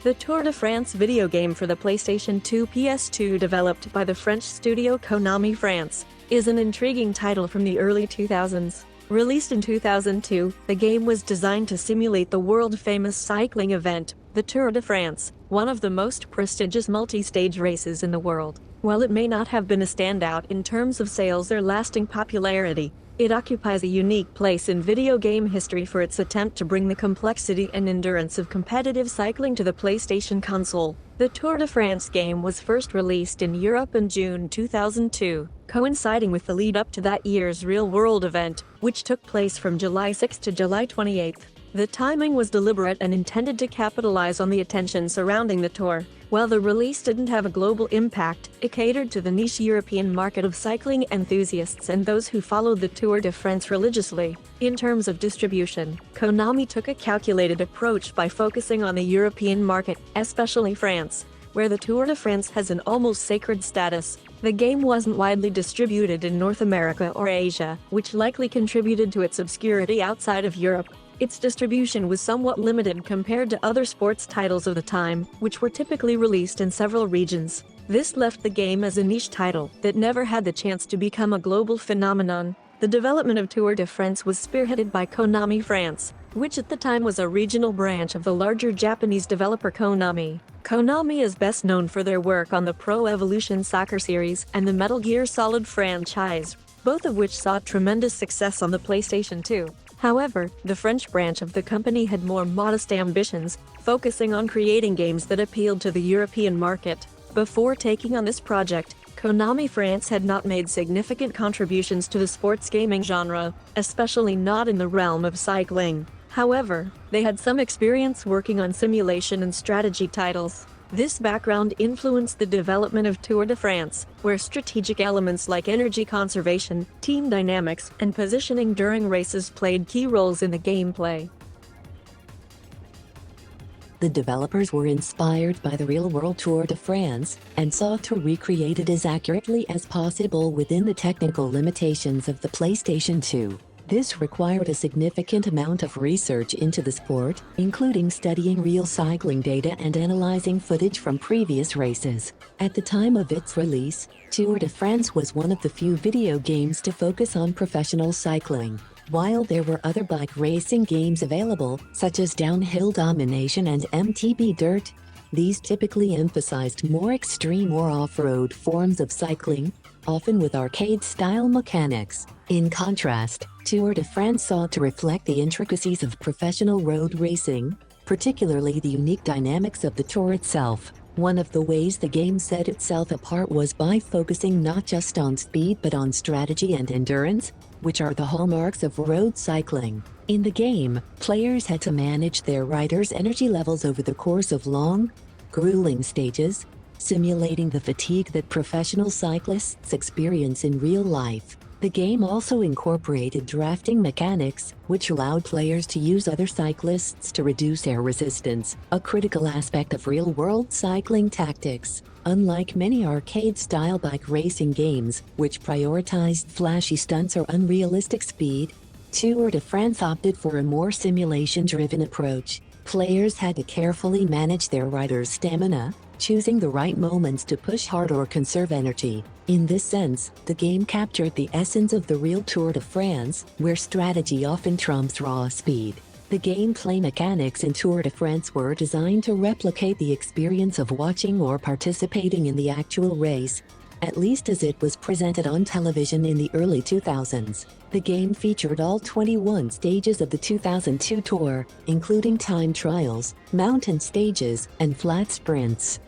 The Tour de France video game for the PlayStation 2 PS2, developed by the French studio Konami France, is an intriguing title from the early 2000s. Released in 2002, the game was designed to simulate the world-famous cycling event, the Tour de France, one of the most prestigious multi-stage races in the world. While it may not have been a standout in terms of sales or lasting popularity, it occupies a unique place in video game history for its attempt to bring the complexity and endurance of competitive cycling to the PlayStation console. The Tour de France game was first released in Europe in June 2002, coinciding with the lead-up to that year's real-world event, which took place from July 6 to July 28. The timing was deliberate and intended to capitalize on the attention surrounding the tour. While the release didn't have a global impact, it catered to the niche European market of cycling enthusiasts and those who followed the Tour de France religiously. In terms of distribution, Konami took a calculated approach by focusing on the European market, especially France, where the Tour de France has an almost sacred status. The game wasn't widely distributed in North America or Asia, which likely contributed to its obscurity outside of Europe. Its distribution was somewhat limited compared to other sports titles of the time, which were typically released in several regions. This left the game as a niche title that never had the chance to become a global phenomenon. The development of Tour de France was spearheaded by Konami France, which at the time was a regional branch of the larger Japanese developer Konami. Konami is best known for their work on the Pro Evolution Soccer series and the Metal Gear Solid franchise, both of which saw tremendous success on the PlayStation 2. However, the French branch of the company had more modest ambitions, focusing on creating games that appealed to the European market. Before taking on this project, Konami France had not made significant contributions to the sports gaming genre, especially not in the realm of cycling. However, they had some experience working on simulation and strategy titles. This background influenced the development of Tour de France, where strategic elements like energy conservation, team dynamics, and positioning during races played key roles in the gameplay. The developers were inspired by the real-world Tour de France and sought to recreate it as accurately as possible within the technical limitations of the PlayStation 2. This required a significant amount of research into the sport, including studying real cycling data and analyzing footage from previous races. At the time of its release, Tour de France was one of the few video games to focus on professional cycling. While there were other bike racing games available, such as Downhill Domination and MTB Dirt, these typically emphasized more extreme or off-road forms of cycling, often with arcade-style mechanics. In contrast, Tour de France sought to reflect the intricacies of professional road racing, particularly the unique dynamics of the Tour itself. One of the ways the game set itself apart was by focusing not just on speed but on strategy and endurance, which are the hallmarks of road cycling. In the game, players had to manage their riders' energy levels over the course of long, grueling stages, simulating the fatigue that professional cyclists experience in real life. The game also incorporated drafting mechanics, which allowed players to use other cyclists to reduce air resistance, a critical aspect of real-world cycling tactics. Unlike many arcade-style bike racing games, which prioritized flashy stunts or unrealistic speed, Tour de France opted for a more simulation-driven approach. Players had to carefully manage their riders' stamina, choosing the right moments to push hard or conserve energy. In this sense, the game captured the essence of the real Tour de France, where strategy often trumps raw speed. The gameplay mechanics in Tour de France were designed to replicate the experience of watching or participating in the actual race, at least as it was presented on television in the early 2000s. The game featured all 21 stages of the 2002 Tour, including time trials, mountain stages, and flat sprints.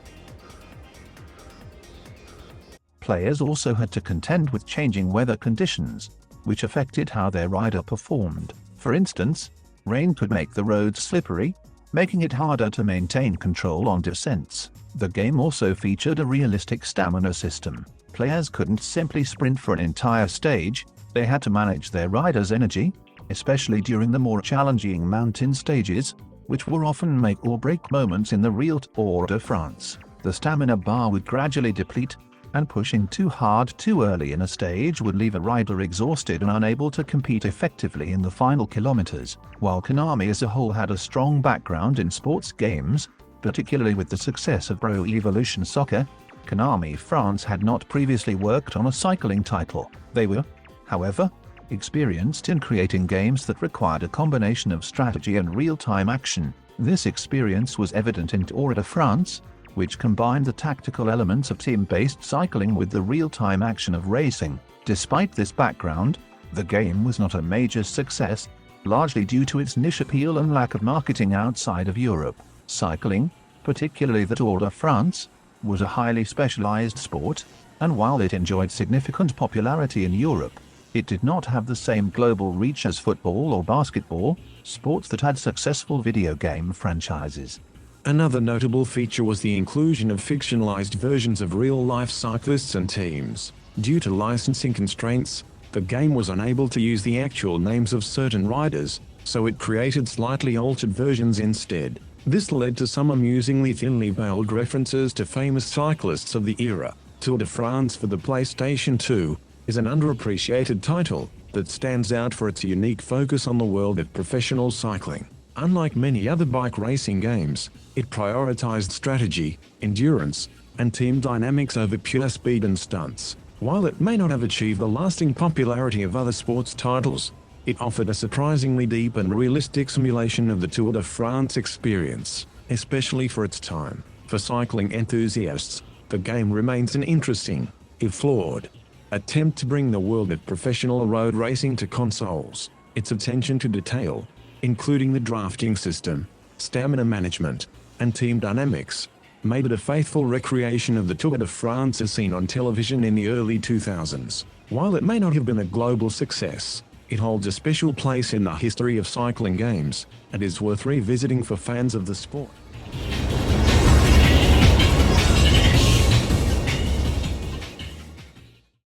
Players also had to contend with changing weather conditions, which affected how their rider performed. For instance, rain could make the roads slippery, making it harder to maintain control on descents. The game also featured a realistic stamina system. Players couldn't simply sprint for an entire stage, they had to manage their rider's energy, especially during the more challenging mountain stages, which were often make or break moments in the real Tour de France. The stamina bar would gradually deplete, and pushing too hard too early in a stage would leave a rider exhausted and unable to compete effectively in the final kilometers. While Konami as a whole had a strong background in sports games, Particularly with the success of Pro Evolution Soccer, Konami France had not previously worked on a cycling title. They were, however, experienced in creating games that required a combination of strategy and real-time action. This experience was evident in Tour de France, which combined the tactical elements of team-based cycling with the real-time action of racing. Despite this background, the game was not a major success, largely due to its niche appeal and lack of marketing outside of Europe. Cycling, particularly the Tour de France, was a highly specialized sport, and while it enjoyed significant popularity in Europe, it did not have the same global reach as football or basketball, sports that had successful video game franchises. Another notable feature was the inclusion of fictionalized versions of real-life cyclists and teams. Due to licensing constraints, the game was unable to use the actual names of certain riders, so it created slightly altered versions instead. This led to some amusingly thinly veiled references to famous cyclists of the era. Tour de France for the PlayStation 2 is an underappreciated title that stands out for its unique focus on the world of professional cycling. Unlike many other bike racing games, it prioritized strategy, endurance, and team dynamics over pure speed and stunts. While it may not have achieved the lasting popularity of other sports titles, it offered a surprisingly deep and realistic simulation of the Tour de France experience, especially for its time. For cycling enthusiasts, the game remains an interesting, if flawed, attempt to bring the world of professional road racing to consoles. Its attention to detail, including the drafting system, stamina management, and team dynamics, made it a faithful recreation of the Tour de France as seen on television in the early 2000s. While it may not have been a global success, it holds a special place in the history of cycling games, and is worth revisiting for fans of the sport.